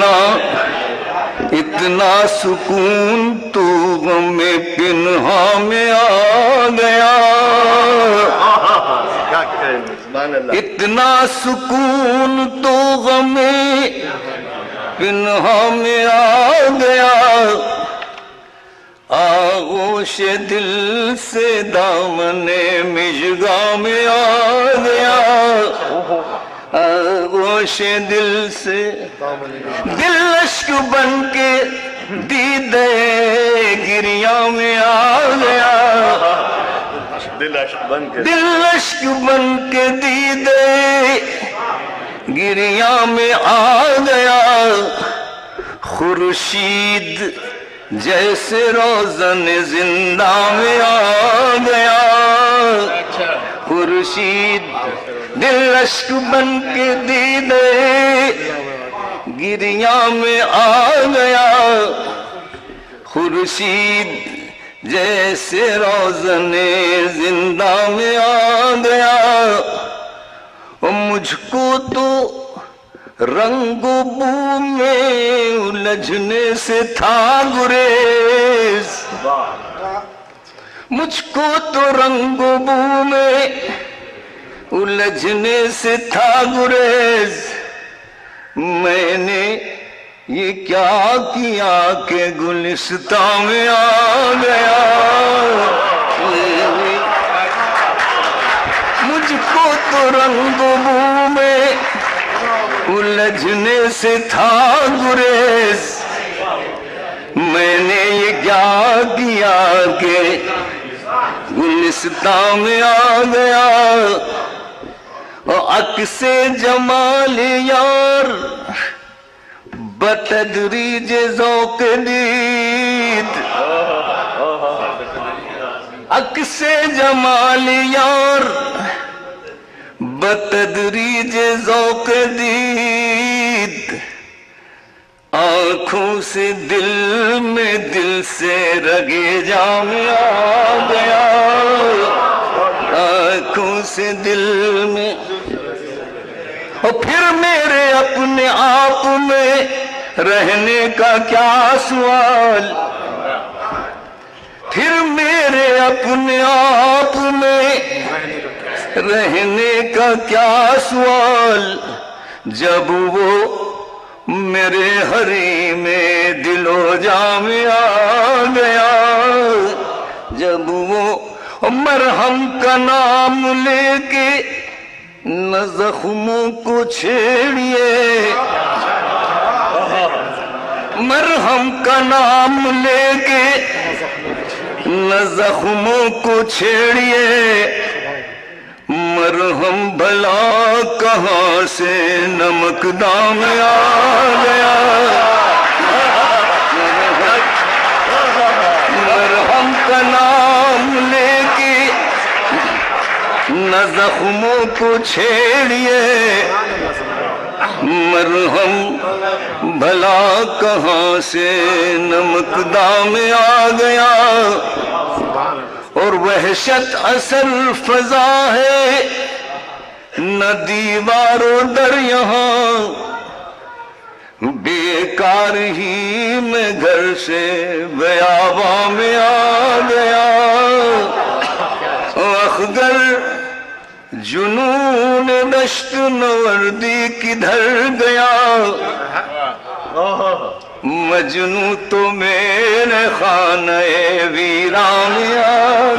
इतना इतना सुकून तो गमे पिन्हा में आ गया। इतना सुकून तो गमे पिन्हा में आ गया। आगोश दिल से दामने मिजगा में आ गया। आगोश दिल से दिल अश्क बन के दीदे गिरिया में आ गया। दिल अश्क बन के दीदे गिरिया में आ गया। खुर्शीद जैसे रोज़न जिंदा में आ गया। खुर्शीद दिल अश्क बन के दीदे गिरिया में आ गया। खुर्शीद जैसे रोज़न जिंदा में आ गया। और मुझको तो रंगो बू में उलझने से था गुरेज। मुझको तो रंगो बू में उलझने से था गुरेज। मैंने ये क्या किया कि गुलिस्ता में आ गया। मुझको तो रंगो बू में उलझने से था गुरेज। मैंने ये क्या किया कि गुलिस्ता में आ गया। और अक्से जमाल यार बतदरीज ज़ौक़ दीद। अक्से जमाल यार बतदरीज ज़ौक़ दीद। आँखों से दिल में दिल से रगे जाम आ गया। आँखों से दिल में और फिर मेरे अपने आप में रहने का क्या सवाल। फिर मेरे अपने आप में रहने का क्या सवाल। जब वो मेरे हरी में दिलो जाम आ गया। जब वो मरहम का नाम लेके न जख्मों को छेड़िए। मरहम का नाम लेके न जख्मों को छेड़िए। मरहम भला कहाँ से नमकदाम आ गया। मरहम का नाम लेके न जख्मों को छेड़िए। मरहम भला कहाँ से नमकदाम आ गया। और वहशत असल फजा है न दीवारों दर यहाँ। बेकार ही मैं घर से बयाबा में आ गया। अखगर जुनून दश्त नवर्दी किधर गया। मजनू तो मेरे खाने वीरा में आ